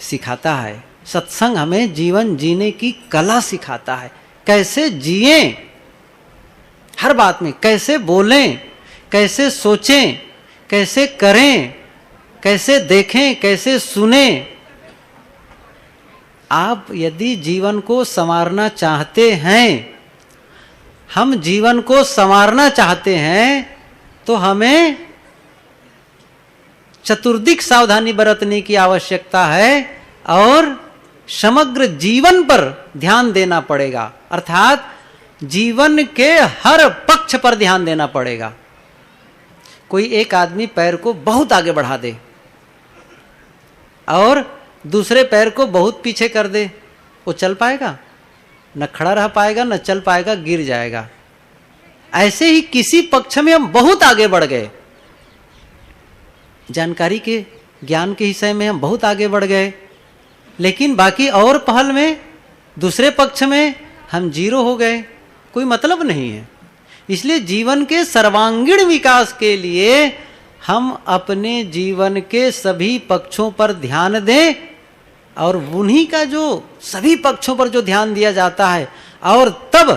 सिखाता है। सत्संग हमें जीवन जीने की कला सिखाता है, कैसे जिएं, हर बात में कैसे बोलें, कैसे सोचें, कैसे करें, कैसे देखें, कैसे सुने। आप यदि जीवन को संवारना चाहते हैं, हम जीवन को संवारना चाहते हैं, तो हमें चतुर्दिक सावधानी बरतने की आवश्यकता है और समग्र जीवन पर ध्यान देना पड़ेगा, अर्थात जीवन के हर पक्ष पर ध्यान देना पड़ेगा। कोई एक आदमी पैर को बहुत आगे बढ़ा दे और दूसरे पैर को बहुत पीछे कर दे, वो चल पाएगा? न खड़ा रह पाएगा, न चल पाएगा, गिर जाएगा। ऐसे ही किसी पक्ष में हम बहुत आगे बढ़ गए, जानकारी के ज्ञान के विषय में हम बहुत आगे बढ़ गए, लेकिन बाकी और पहल में, दूसरे पक्ष में हम जीरो हो गए, कोई मतलब नहीं है। इसलिए जीवन के सर्वांगीण विकास के लिए हम अपने जीवन के सभी पक्षों पर ध्यान दें, और उन्हीं का जो सभी पक्षों पर जो ध्यान दिया जाता है, और तब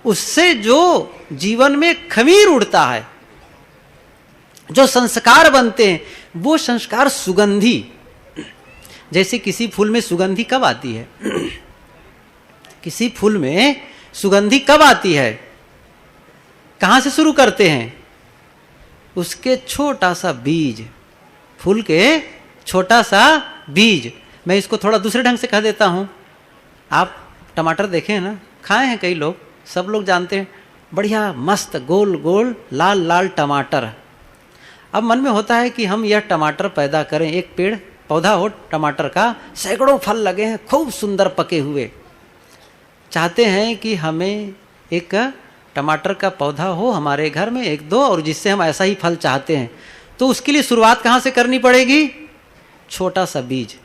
उससे जो जीवन में खमीर उड़ता है, जो संस्कार बनते हैं, वो संस्कार सुगंधी। जैसे किसी फूल में सुगंधी कब आती है? किसी फूल में सुगंधी कब आती है? कहां से शुरू करते हैं? उसके छोटा सा बीज, फूल के छोटा सा बीज। मैं इसको थोड़ा दूसरे ढंग से कह देता हूं। आप टमाटर देखे हैं ना, खाए हैं कई लोग, सब लोग जानते हैं, बढ़िया मस्त गोल गोल लाल लाल टमाटर। अब मन में होता है कि हम यह टमाटर पैदा करें, एक पेड़ पौधा हो टमाटर का, सैकड़ों फल लगे हैं, खूब सुंदर पके हुए। चाहते हैं कि हमें एक टमाटर का पौधा हो हमारे घर में, एक दो, और जिससे हम ऐसा ही फल चाहते हैं। तो उसके लिए शुरुआत कहाँ से करनी पड़ेगी? छोटा सा बीज।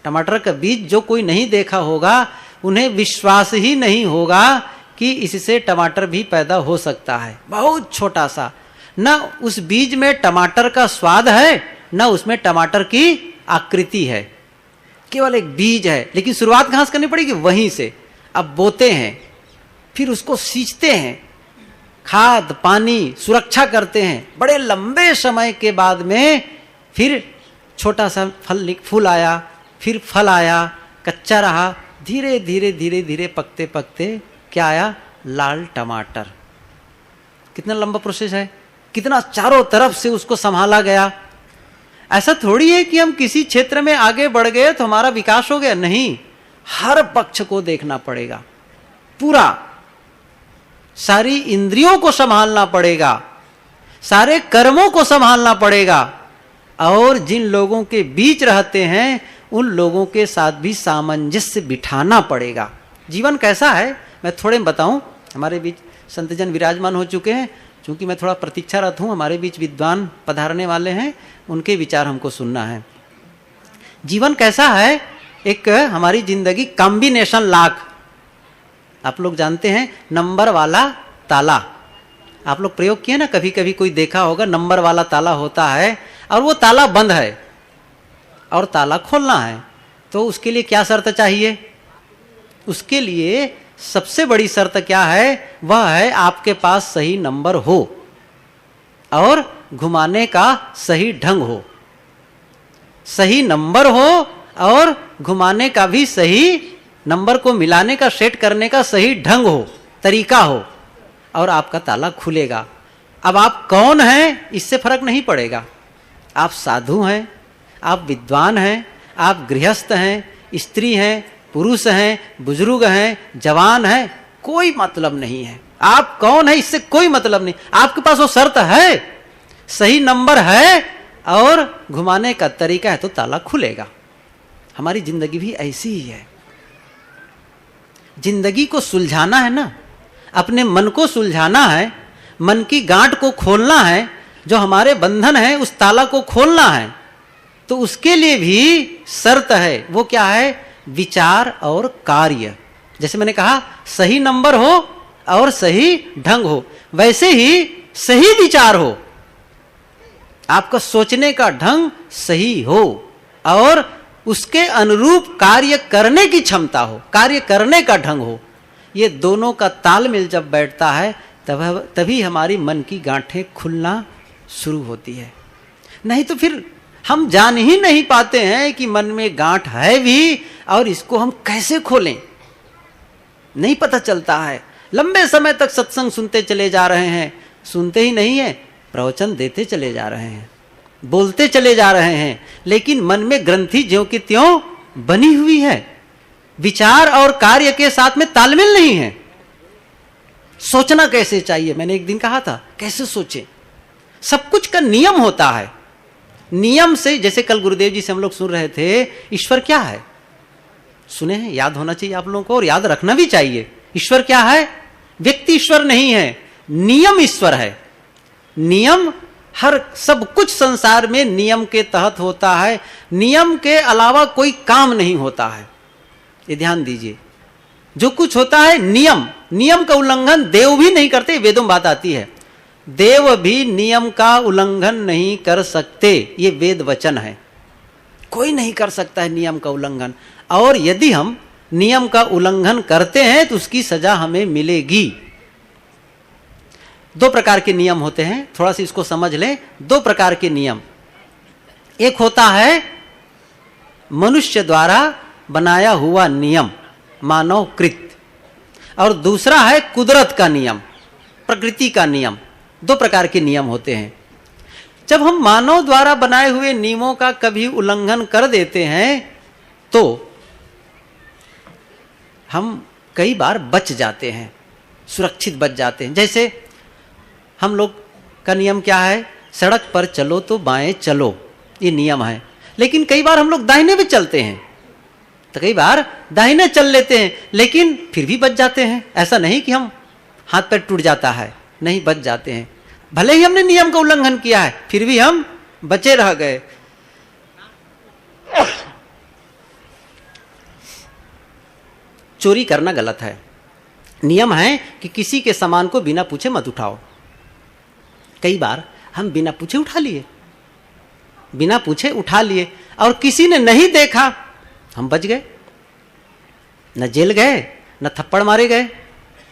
टमाटर का बीज जो कोई नहीं देखा होगा, उन्हें विश्वास ही नहीं होगा कि इससे टमाटर भी पैदा हो सकता है। बहुत छोटा सा, न उस बीज में टमाटर का स्वाद है, न उसमें टमाटर की आकृति है, केवल एक बीज है। लेकिन शुरुआत कहां से करनी पड़ेगी? वहीं से। अब बोते हैं, फिर उसको सींचते हैं, खाद पानी सुरक्षा करते हैं, बड़े लंबे समय के बाद में फिर छोटा सा फूल आया, फिर फल आया, कच्चा रहा, धीरे धीरे धीरे धीरे पकते पकते क्या आया? लाल टमाटर। कितना लंबा प्रोसेस है, कितना चारों तरफ से उसको संभाला गया। ऐसा थोड़ी है कि हम किसी क्षेत्र में आगे बढ़ गए तो हमारा विकास हो गया, नहीं, हर पक्ष को देखना पड़ेगा, पूरा सारी इंद्रियों को संभालना पड़ेगा, सारे कर्मों को संभालना पड़ेगा, और जिन लोगों के बीच रहते हैं उन लोगों के साथ भी सामंजस्य बिठाना पड़ेगा। जीवन कैसा है मैं थोड़े बताऊं। हमारे बीच संतजन विराजमान हो चुके हैं, चूंकि मैं थोड़ा प्रतीक्षारत हूं, हमारे बीच विद्वान पधारने वाले हैं, उनके विचार हमको सुनना है। जीवन कैसा है? एक हमारी जिंदगी कॉम्बिनेशन लॉक। आप लोग जानते हैं नंबर वाला ताला, आप लोग प्रयोग किए ना, कभी कभी कोई देखा होगा, नंबर वाला ताला होता है और वो ताला बंद है और ताला खोलना है, तो उसके लिए क्या शर्त चाहिए? उसके लिए सबसे बड़ी शर्त क्या है? वह है आपके पास सही नंबर हो और घुमाने का सही ढंग हो। सही नंबर हो और घुमाने का भी सही, नंबर को मिलाने का, सेट करने का सही ढंग हो, तरीका हो, और आपका ताला खुलेगा। अब आप कौन हैं इससे फर्क नहीं पड़ेगा। आप साधु हैं, आप विद्वान हैं, आप गृहस्थ हैं, स्त्री हैं, पुरुष हैं, बुजुर्ग हैं, जवान हैं, कोई मतलब नहीं है। आप कौन है इससे कोई मतलब नहीं। आपके पास वो शर्त है, सही नंबर है और घुमाने का तरीका है, तो ताला खुलेगा। हमारी जिंदगी भी ऐसी ही है। जिंदगी को सुलझाना है ना, अपने मन को सुलझाना है, मन की गांठ को खोलना है, जो हमारे बंधन है उस ताला को खोलना है, तो उसके लिए भी शर्त है। वो क्या है? विचार और कार्य। जैसे मैंने कहा, सही नंबर हो और सही ढंग हो, वैसे ही सही विचार हो, आपका सोचने का ढंग सही हो और उसके अनुरूप कार्य करने की क्षमता हो, कार्य करने का ढंग हो, ये दोनों का तालमेल जब बैठता है तभी हमारी मन की गांठें खुलना शुरू होती है। नहीं तो फिर हम जान ही नहीं पाते हैं कि मन में गांठ है भी और इसको हम कैसे खोलें, नहीं पता चलता है। लंबे समय तक सत्संग सुनते चले जा रहे हैं, सुनते ही नहीं है, प्रवचन देते चले जा रहे हैं, बोलते चले जा रहे हैं, लेकिन मन में ग्रंथि ज्यों की त्यों बनी हुई है। विचार और कार्य के साथ में तालमेल नहीं है। सोचना कैसे चाहिए, मैंने एक दिन कहा था, कैसे सोचें। सब कुछ का नियम होता है। नियम से, जैसे कल गुरुदेव जी से हम लोग सुन रहे थे, ईश्वर क्या है, सुने हैं, याद होना चाहिए आप लोगों को और याद रखना भी चाहिए। ईश्वर क्या है? व्यक्ति ईश्वर नहीं है, नियम ईश्वर है। नियम, हर सब कुछ संसार में नियम के तहत होता है। नियम के अलावा कोई काम नहीं होता है, ये ध्यान दीजिए। जो कुछ होता है नियम, नियम का उल्लंघन देव भी नहीं करते, वेदों में बात आती है। देव भी नियम का उल्लंघन नहीं कर सकते, ये वेद वचन है। कोई नहीं कर सकता है नियम का उल्लंघन, और यदि हम नियम का उल्लंघन करते हैं तो उसकी सजा हमें मिलेगी। दो प्रकार के नियम होते हैं, थोड़ा सा इसको समझ लें। दो प्रकार के नियम, एक होता है मनुष्य द्वारा बनाया हुआ नियम, मानव कृत, और दूसरा है कुदरत का नियम, प्रकृति का नियम। दो प्रकार के नियम होते हैं। जब हम मानव द्वारा बनाए हुए नियमों का कभी उल्लंघन कर देते हैं तो हम कई बार बच जाते हैं, सुरक्षित बच जाते हैं। जैसे हम लोग का नियम क्या है, सड़क पर चलो तो बाएं चलो, ये नियम है। लेकिन कई बार हम लोग दाहिने भी चलते हैं, तो कई बार दाहिने चल लेते हैं, लेकिन फिर भी बच जाते हैं। ऐसा नहीं कि हम हाथ पैर टूट जाता है, नहीं, बच जाते हैं। भले ही हमने नियम का उल्लंघन किया है, फिर भी हम बचे रह गए। चोरी करना गलत है। नियम है कि किसी के सामान को बिना पूछे मत उठाओ। कई बार हम बिना पूछे उठा लिए, बिना पूछे उठा लिए, और किसी ने नहीं देखा, हम बच गए। न जेल गए, न थप्पड़ मारे गए,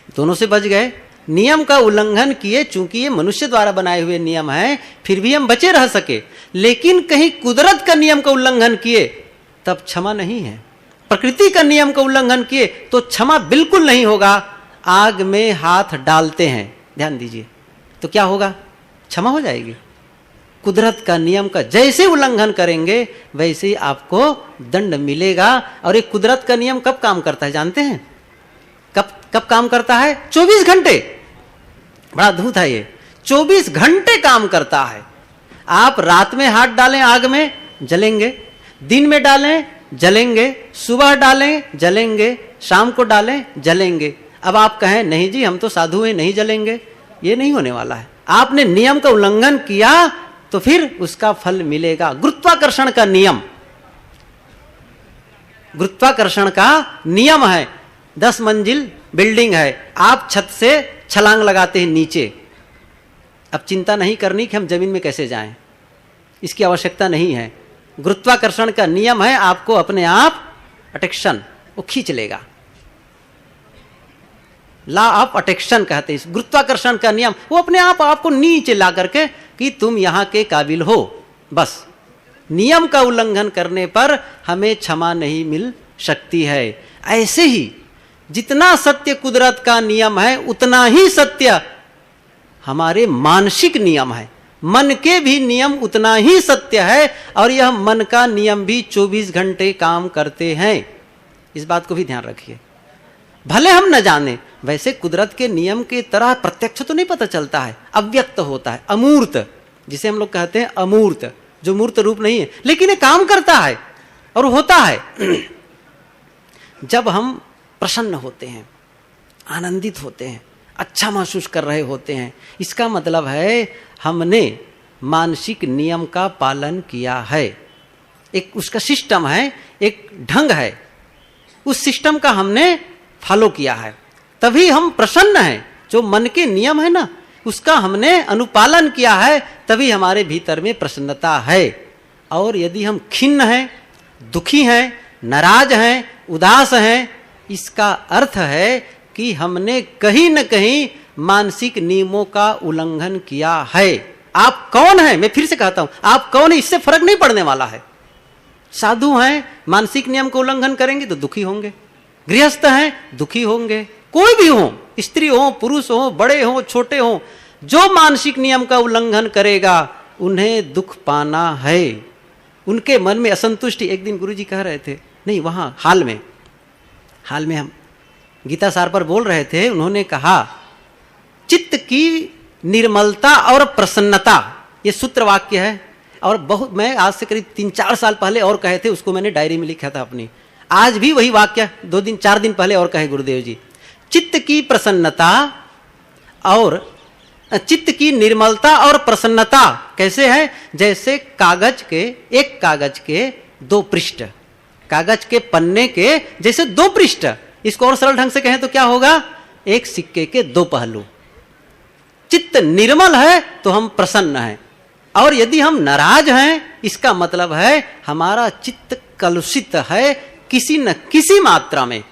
दोनों से बच गए। नियम का उल्लंघन किए, चूंकि ये मनुष्य द्वारा बनाए हुए नियम हैं, फिर भी हम बचे रह सके। लेकिन कहीं कुदरत का नियम का उल्लंघन किए तब क्षमा नहीं है। प्रकृति का नियम का उल्लंघन किए तो क्षमा बिल्कुल नहीं होगा। आग में हाथ डालते हैं, ध्यान दीजिए, तो क्या होगा? क्षमा हो जाएगी। कुदरत का नियम का जैसे उल्लंघन करेंगे वैसे ही आपको दंड मिलेगा। और एक कुदरत का नियम कब काम करता है जानते हैं? कब काम करता है? 24 घंटे। बड़ा अद्भुत है ये, 24 घंटे काम करता है। आप रात में हाथ डालें आग में, जलेंगे, दिन में डालें जलेंगे, सुबह डालें जलेंगे, शाम को डालें जलेंगे। अब आप कहें नहीं जी हम तो साधु हैं, नहीं जलेंगे, ये नहीं होने वाला है। आपने नियम का उल्लंघन किया तो फिर उसका फल मिलेगा। गुरुत्वाकर्षण का नियम, गुरुत्वाकर्षण का नियम है। 10 मंजिल बिल्डिंग है, आप छत से छलांग लगाते हैं नीचे। अब चिंता नहीं करनी कि हम जमीन में कैसे जाएं, इसकी आवश्यकता नहीं है। गुरुत्वाकर्षण का नियम है, आपको अपने आप अट्रैक्शन वो खींच लेगा। लॉ ऑफ अट्रैक्शन कहते हैं गुरुत्वाकर्षण का नियम। वो अपने आप आपको नीचे ला करके कि तुम यहां के काबिल हो। बस नियम का उल्लंघन करने पर हमें क्षमा नहीं मिल सकती है। ऐसे ही जितना सत्य कुदरत का नियम है उतना ही सत्य हमारे मानसिक नियम है। मन के भी नियम उतना ही सत्य है, और यह मन का नियम भी 24 घंटे काम करते हैं। इस बात को भी ध्यान रखिए। भले हम न जाने, वैसे कुदरत के नियम की तरह प्रत्यक्ष तो नहीं पता चलता है, अव्यक्त होता है, अमूर्त, जिसे हम लोग कहते हैं अमूर्त, जो मूर्त रूप नहीं है, लेकिन ये काम करता है और होता है। जब हम प्रसन्न होते हैं, आनंदित होते हैं, अच्छा महसूस कर रहे होते हैं, इसका मतलब है हमने मानसिक नियम का पालन किया है। एक उसका सिस्टम है, एक ढंग है, उस सिस्टम का हमने फॉलो किया है, तभी हम प्रसन्न हैं। जो मन के नियम है ना, उसका हमने अनुपालन किया है, तभी हमारे भीतर में प्रसन्नता है। और यदि हम खिन्न हैं, दुखी हैं, नाराज हैं, उदास हैं, इसका अर्थ है कि हमने कहीं न कहीं मानसिक नियमों का उल्लंघन किया है। आप कौन हैं, मैं फिर से कहता हूं, आप कौन है इससे फर्क नहीं पड़ने वाला है। साधु हैं, मानसिक नियम का उल्लंघन करेंगे तो दुखी होंगे, गृहस्थ हैं दुखी होंगे, कोई भी हो, स्त्री हो, पुरुष हो, बड़े हो, छोटे हो, जो मानसिक नियम का उल्लंघन करेगा उन्हें दुख पाना है, उनके मन में असंतुष्टि। एक दिन गुरुजी कह रहे थे, नहीं वहां हाल में हम गीता सार पर बोल रहे थे, उन्होंने कहा चित्त की निर्मलता और प्रसन्नता, ये सूत्र वाक्य है। और बहुत, मैं आज से करीब 3-4 साल पहले और कहे थे, उसको मैंने डायरी में लिखा था अपनी, आज भी वही वाक्य 2-4 दिन पहले और कहे गुरुदेव जी। चित्त की प्रसन्नता और चित्त की निर्मलता और प्रसन्नता कैसे है? जैसे एक कागज के 2 पृष्ठ, कागज के पन्ने के जैसे 2 पृष्ठ। इसको और सरल ढंग से कहें तो क्या होगा? एक सिक्के के 2 पहलू। चित्त निर्मल है तो हम प्रसन्न हैं, और यदि हम नाराज हैं इसका मतलब है हमारा चित्त कलुषित है किसी न किसी मात्रा में।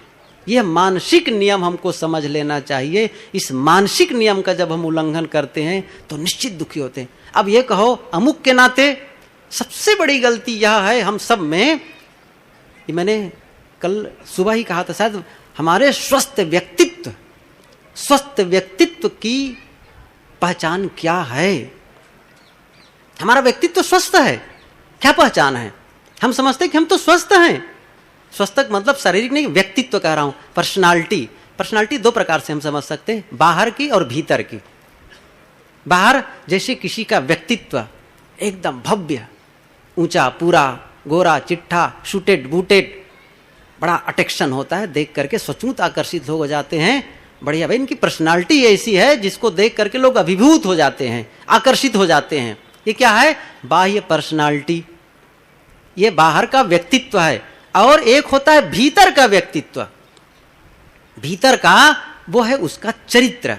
यह मानसिक नियम हमको समझ लेना चाहिए। इस मानसिक नियम का जब हम उल्लंघन करते हैं तो निश्चित दुखी होते हैं। अब यह कहो अमुक के नाते सबसे बड़ी गलती यह है हम सब में, ये मैंने कल सुबह ही कहा था शायद, हमारे स्वस्थ व्यक्तित्व की पहचान क्या है? हमारा व्यक्तित्व स्वस्थ है, क्या पहचान है? हम समझते हैं कि हम तो स्वस्थ हैं। स्वस्थ मतलब शारीरिक नहीं, व्यक्तित्व कह रहा हूं, पर्सनालिटी 2 प्रकार से हम समझ सकते हैं, बाहर की और भीतर की। बाहर जैसे किसी का व्यक्तित्व एकदम भव्य, ऊंचा, पूरा, गोरा, चिट्ठा, शूटेड बूटेड, बड़ा अट्रैक्शन होता है, देख करके सचमुच आकर्षित हो जाते हैं। बढ़िया भाई, इनकी पर्सनालिटी ऐसी है जिसको देख करके लोग अभिभूत हो जाते हैं, आकर्षित हो जाते हैं। ये क्या है? बाह्य पर्सनालिटी, ये बाहर का व्यक्तित्व है। और एक होता है भीतर का व्यक्तित्व। भीतर का वो है उसका चरित्र,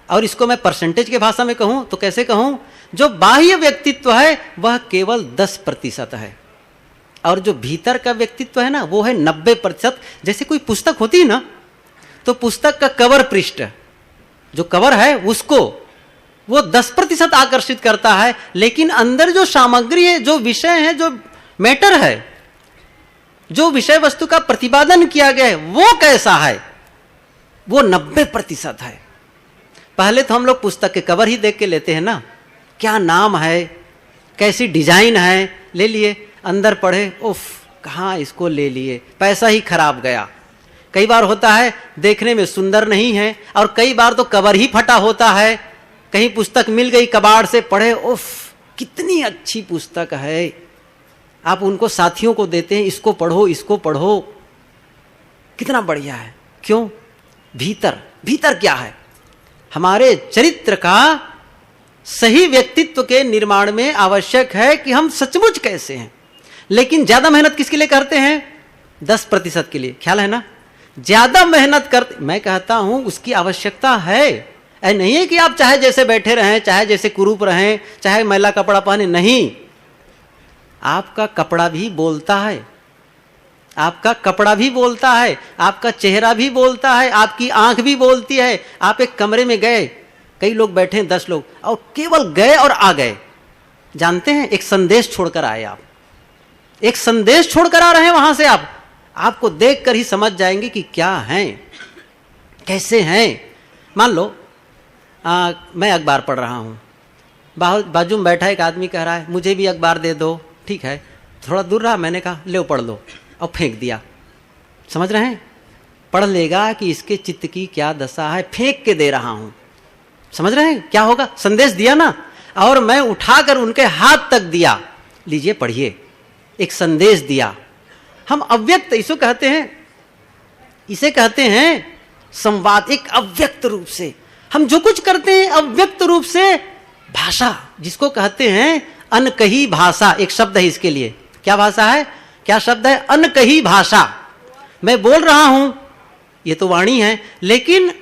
और इसको मैं परसेंटेज के भाषा में कहूं तो कैसे कहूं? जो बाह्य व्यक्तित्व है वह केवल 10% है, और जो भीतर का व्यक्तित्व है ना वो है 90%। जैसे कोई पुस्तक होती है ना, तो पुस्तक का कवर पृष्ठ, जो कवर है उसको वो 10% आकर्षित करता है, लेकिन अंदर जो सामग्री है, जो विषय है, जो मैटर है, जो विषय वस्तु का प्रतिपादन किया गया है वो कैसा है? वो 90% है। पहले तो हम लोग पुस्तक के कवर ही देख के लेते हैं ना, क्या नाम है, कैसी डिजाइन है, ले लिए, अंदर पढ़े, उफ कहाँ इसको ले लिए, पैसा ही खराब गया। कई बार होता है देखने में सुंदर नहीं है, और कई बार तो कवर ही फटा होता है। कहीं पुस्तक मिल गई कबाड़ से, पढ़े, उफ कितनी अच्छी पुस्तक है, आप उनको साथियों को देते हैं, इसको पढ़ो, कितना बढ़िया है। क्यों? भीतर क्या है? हमारे चरित्र का सही व्यक्तित्व के निर्माण में आवश्यक है कि हम सचमुच कैसे हैं। लेकिन ज्यादा मेहनत किसके लिए करते हैं? 10% के लिए, ख्याल है ना? ज्यादा मेहनत करते, मैं कहता हूं उसकी आवश्यकता है। नहीं है कि आप चाहे जैसे बैठे रहें, चाहे जैसे कुरूप रहें, चाहे मैला कपड़ा पहने, नहीं। आपका कपड़ा भी बोलता है, आपका कपड़ा भी बोलता है, आपका चेहरा भी बोलता है, आपकी आंख भी बोलती है। आप एक कमरे में गए, कई लोग बैठे हैं, 10 लोग, और केवल गए और आ गए, जानते हैं एक संदेश छोड़कर आए। आप एक संदेश छोड़कर आ रहे हैं वहां से, आपको देखकर ही समझ जाएंगे कि क्या हैं, कैसे हैं। मान लो मैं अखबार पढ़ रहा हूँ, बाजू में बैठा एक आदमी कह रहा है मुझे भी अखबार दे दो। ठीक है, थोड़ा दूर रहा, मैंने कहा ले पढ़ लो, और फेंक दिया। समझ रहे हैं? पढ़ लेगा कि इसके चित्त की क्या दशा है, फेंक के दे रहा हूं। समझ रहे हैं क्या होगा? संदेश दिया ना, और मैं उठाकर उनके हाथ तक दिया, लीजिए पढ़िए, एक संदेश दिया। हम अव्यक्त इसे कहते हैं संवाद। एक अव्यक्त रूप से हम जो कुछ करते हैं, अव्यक्त रूप से भाषा, जिसको कहते हैं अनकही भाषा। एक शब्द है इसके लिए, क्या भाषा है, क्या शब्द है? अनकही भाषा। मैं बोल रहा हूं, ये तो वाणी है, लेकिन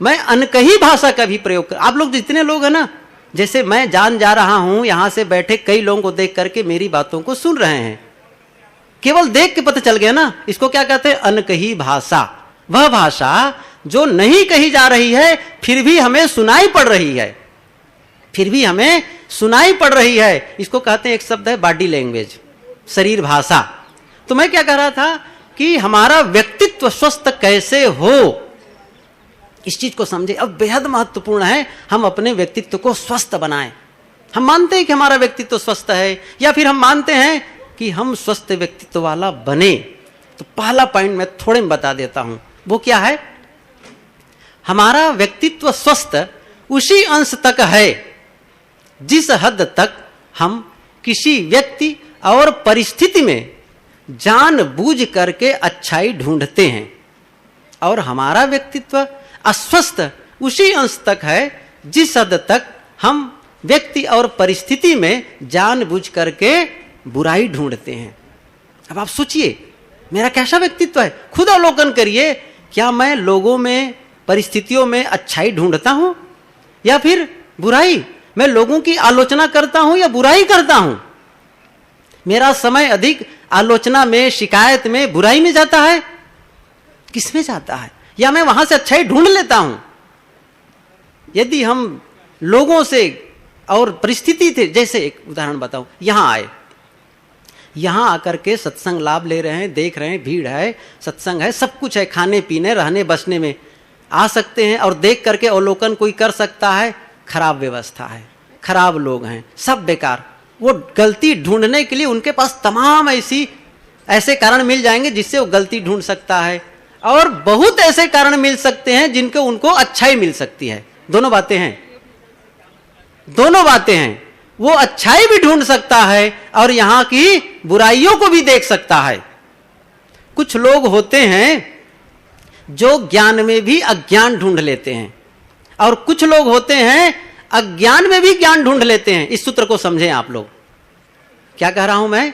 मैं अनकही भाषा का भी प्रयोग कर। आप लोग जितने लोग हैं ना, जैसे मैं जान जा रहा हूं, यहां से बैठे कई लोगों को देख करके मेरी बातों को सुन रहे हैं, केवल देख के पता चल गया ना। इसको क्या कहते हैं? अनकही भाषा। वह भाषा जो नहीं कही जा रही है फिर भी हमें सुनाई पड़ रही है, फिर भी हमें सुनाई पड़ रही है। इसको कहते हैं, एक शब्द है बॉडी लैंग्वेज, शरीर भाषा। तो मैं क्या कह रहा था कि हमारा व्यक्तित्व स्वस्थ कैसे हो, इस चीज को समझे। अब बेहद महत्वपूर्ण है हम अपने व्यक्तित्व को स्वस्थ बनाएं। हम मानते हैं कि हमारा व्यक्तित्व स्वस्थ है, या फिर हम मानते हैं कि हम स्वस्थ व्यक्तित्व वाला बने। तो पहला पॉइंट मैं थोड़े में बता देता हूं, वो क्या है? हमारा व्यक्तित्व स्वस्थ उसी अंश तक है जिस हद तक हम किसी व्यक्ति और परिस्थिति में जानबूझ करके अच्छाई ढूंढते हैं, और हमारा व्यक्तित्व अस्वस्थ उसी अंश तक है जिस हद तक हम व्यक्ति और परिस्थिति में जानबूझ करके बुराई ढूंढते हैं। अब आप सोचिए मेरा कैसा व्यक्तित्व है, खुद अवलोकन करिए। क्या मैं लोगों में, परिस्थितियों में अच्छाई ढूंढता हूं या फिर बुराई? मैं लोगों की आलोचना करता हूं या बुराई करता हूं? मेरा समय अधिक आलोचना में, शिकायत में, बुराई में जाता है, किस में जाता है? या मैं वहां से अच्छाई ढूंढ लेता हूं? यदि हम लोगों से और परिस्थिति थे, जैसे एक उदाहरण बताऊं, यहां आए, यहां आकर के सत्संग लाभ ले रहे हैं, देख रहे हैं, भीड़ है, सत्संग है, सब कुछ है, खाने पीने, रहने बसने में आ सकते हैं, और देख करके अवलोकन कोई कर सकता है, खराब व्यवस्था है, खराब लोग हैं, सब बेकार। वो गलती ढूंढने के लिए उनके पास तमाम ऐसे कारण मिल जाएंगे जिससे वो गलती ढूंढ सकता है, और बहुत ऐसे कारण मिल सकते हैं जिनको उनको अच्छाई मिल सकती है। दोनों बातें हैं, दोनों बातें हैं। वो अच्छाई भी ढूंढ सकता है और यहां की बुराइयों को भी देख सकता है। कुछ लोग होते हैं जो ज्ञान में भी अज्ञान ढूंढ लेते हैं, और कुछ लोग होते हैं अज्ञान में भी ज्ञान ढूंढ लेते हैं। इस सूत्र को समझें आप लोग, क्या कह रहा हूं मैं?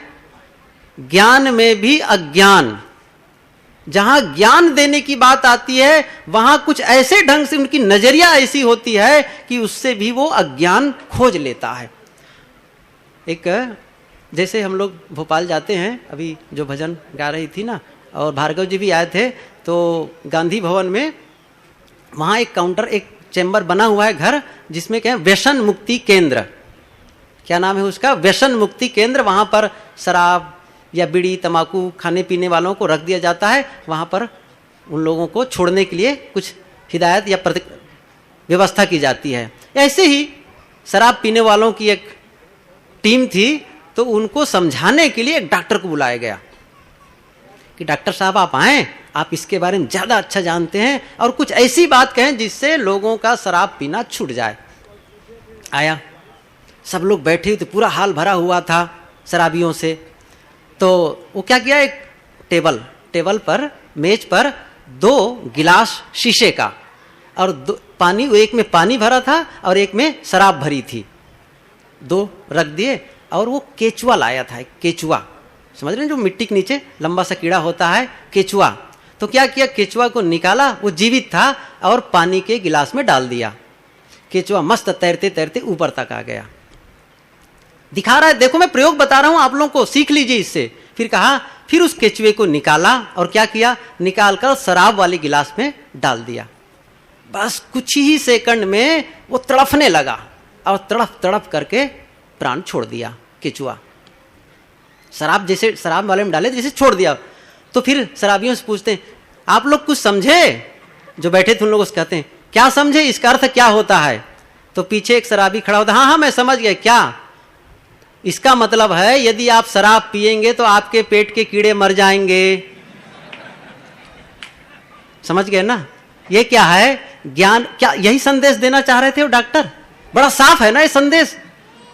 ज्ञान में भी अज्ञान। जहां ज्ञान देने की बात आती है वहां कुछ ऐसे ढंग से उनकी नजरिया ऐसी होती है कि उससे भी वो अज्ञान खोज लेता है। एक जैसे हम लोग भोपाल जाते हैं, अभी जो भजन गा रही थी ना, और भार्गव जी भी आए थे, तो गांधी भवन में वहां एक काउंटर, एक चैम्बर बना हुआ है, घर, जिसमें क्या है, व्यसन मुक्ति केंद्र। क्या नाम है उसका? व्यसन मुक्ति केंद्र। वहां पर शराब या बीड़ी, तंबाकू खाने पीने वालों को रख दिया जाता है। वहां पर उन लोगों को छोड़ने के लिए कुछ हिदायत या व्यवस्था की जाती है। ऐसे ही शराब पीने वालों की एक टीम थी, तो उनको समझाने के लिए एक डॉक्टर को बुलाया गया कि डॉक्टर साहब आप आएं, आप इसके बारे में ज्यादा अच्छा जानते हैं, और कुछ ऐसी बात कहें जिससे लोगों का शराब पीना छूट जाए। आया, सब लोग बैठे हुए थे, पूरा हाल भरा हुआ था शराबियों से। तो वो क्या किया, एक टेबल पर, मेज पर 2 गिलास शीशे का, और पानी, एक में पानी भरा था और एक में शराब भरी थी, 2 रख दिए। और वो केचुआ लाया था, एक केचुआ, समझ रहे हैं, जो मिट्टी के नीचे लंबा सा कीड़ा होता है, केचुआ। तो क्या किया, केचुआ को निकाला, वो जीवित था, और पानी के गिलास में डाल दिया। केचुआ मस्त तैरते तैरते ऊपर तक आ गया। दिखा रहा है, देखो मैं प्रयोग बता रहा हूं आप लोगों को, सीख लीजिए इससे। फिर कहा, फिर उस केचुए को निकाला, और क्या किया, निकालकर शराब वाले गिलास में डाल दिया। बस कुछ ही सेकंड में वो तड़फने लगा, और तड़फ तड़फ करके प्राण छोड़ दिया केचुआ। शराब जैसे शराब वाले में डाले जैसे छोड़ दिया। तो फिर शराबियों से पूछते हैं, आप लोग कुछ समझे? जो बैठे थे उन लोगों से कहते हैं, क्या समझे, इसका अर्थ क्या होता है? तो पीछे एक शराबी खड़ा होता, हाँ मैं समझ गया। क्या? इसका मतलब है यदि आप शराब पिएंगे तो आपके पेट के कीड़े मर जाएंगे। समझ गए ना? ये क्या है, ज्ञान। क्या यही संदेश देना चाह रहे थे वो डॉक्टर? बड़ा साफ है ना ये संदेश।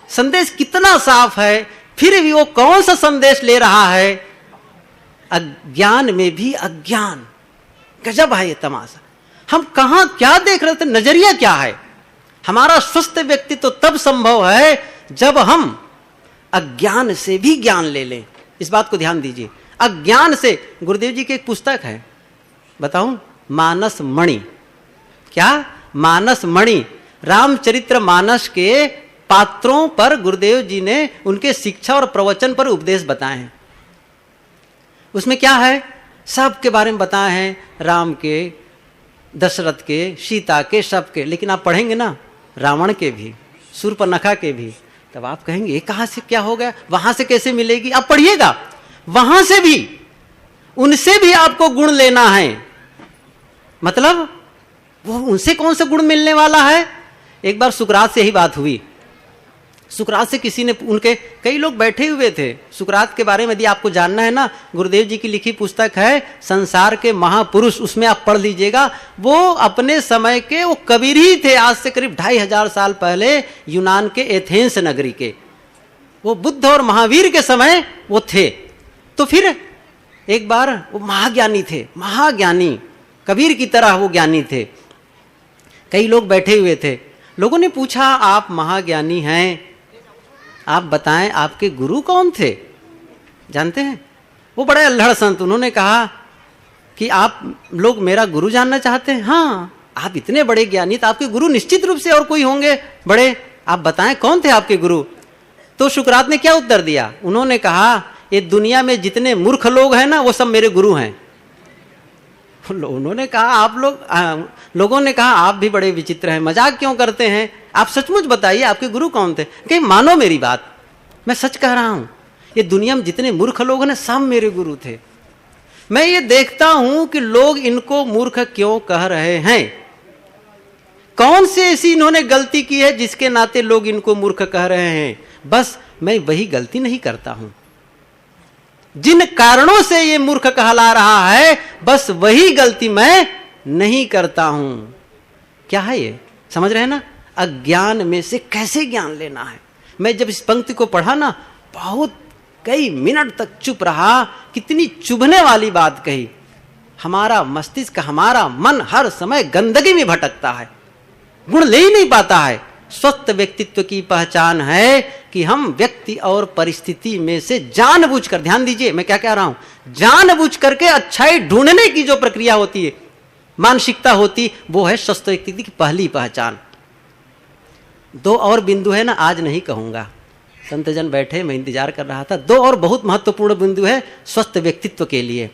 संदेश कितना साफ है, फिर भी वो कौन सा संदेश ले रहा है? अज्ञान में भी अज्ञान। गजब है ये तमाशा। हम कहां क्या देख रहे थे, नजरिया क्या है? हमारा स्वस्थ व्यक्तित्व तो तब संभव है जब हम अज्ञान से भी ज्ञान ले लें। इस बात को ध्यान दीजिए। अज्ञान से, गुरुदेव जी की एक पुस्तक है, बताऊं, मानस मणि। क्या? मानस मणि। रामचरितमानस के पात्रों पर गुरुदेव जी ने उनके शिक्षा और प्रवचन पर उपदेश बताए हैं। उसमें क्या है, सब के बारे में बताए हैं, राम के, दशरथ के, सीता के, सब के। लेकिन आप पढ़ेंगे ना रावण के भी, शूर्पणखा के भी, तब आप कहेंगे ये कहां से क्या हो गया, वहां से कैसे मिलेगी। आप पढ़िएगा, वहां से भी, उनसे भी आपको गुण लेना है। मतलब वो उनसे कौन सा गुण मिलने वाला है। एक बार सुकरात से यही बात हुई। सुकरात से किसी ने, उनके कई लोग बैठे हुए थे। सुकरात के बारे में यदि आपको जानना है ना, गुरुदेव जी की लिखी पुस्तक है संसार के महापुरुष, उसमें आप पढ़ लीजिएगा। वो अपने समय के वो कबीर ही थे, आज से करीब 2500 साल पहले यूनान के एथेंस नगरी के। वो बुद्ध और महावीर के समय वो थे। तो फिर एक बार वो महाज्ञानी थे, महाज्ञानी, कबीर की तरह वो ज्ञानी थे। कई लोग बैठे हुए थे। लोगों ने पूछा, आप महाज्ञानी हैं, आप बताएं आपके गुरु कौन थे। जानते हैं, वो बड़े अल्हड़ संत। उन्होंने कहा कि आप लोग मेरा गुरु जानना चाहते हैं। हाँ, आप इतने बड़े ज्ञानी, तो आपके गुरु निश्चित रूप से और कोई होंगे बड़े, आप बताएं कौन थे आपके गुरु। तो सुकरात ने क्या उत्तर दिया, उन्होंने कहा ये दुनिया में जितने मूर्ख लोग हैं ना, वो सब मेरे गुरु हैं। उन्होंने कहा आप लोगों ने कहा आप भी बड़े विचित्र हैं, मजाक क्यों करते हैं, आप सचमुच बताइए आपके गुरु कौन थे। कि मानो मेरी बात, मैं सच कह रहा हूं, ये दुनिया में जितने मूर्ख लोग हैं ना, सब मेरे गुरु थे। मैं ये देखता हूं कि लोग इनको मूर्ख क्यों कह रहे हैं, कौन से ऐसी इन्होंने गलती की है जिसके नाते लोग इनको मूर्ख कह रहे हैं। बस मैं वही गलती नहीं करता हूं, जिन कारणों से ये मूर्ख कहला रहा है, बस वही गलती मैं नहीं करता हूं। क्या है ये, समझ रहे हैं ना, अज्ञान में से कैसे ज्ञान लेना है। मैं जब इस पंक्ति को पढ़ा ना, बहुत कई मिनट तक चुप रहा। कितनी चुभने वाली बात कही। हमारा मस्तिष्क, हमारा मन हर समय गंदगी में भटकता है, गुण ले ही नहीं पाता है। स्वस्थ व्यक्तित्व की पहचान है कि हम व्यक्ति और परिस्थिति में से जानबूझकर, ध्यान दीजिए मैं क्या कह रहा हूं, जानबूझ करके अच्छाई ढूंढने की जो प्रक्रिया होती है, मानसिकता होती, वो है स्वस्थ व्यक्तित्व की पहली पहचान। दो और बिंदु है ना, आज नहीं कहूंगा, संतजन बैठे, मैं इंतजार कर रहा था। दो और बहुत महत्वपूर्ण बिंदु है स्वस्थ व्यक्तित्व के लिए।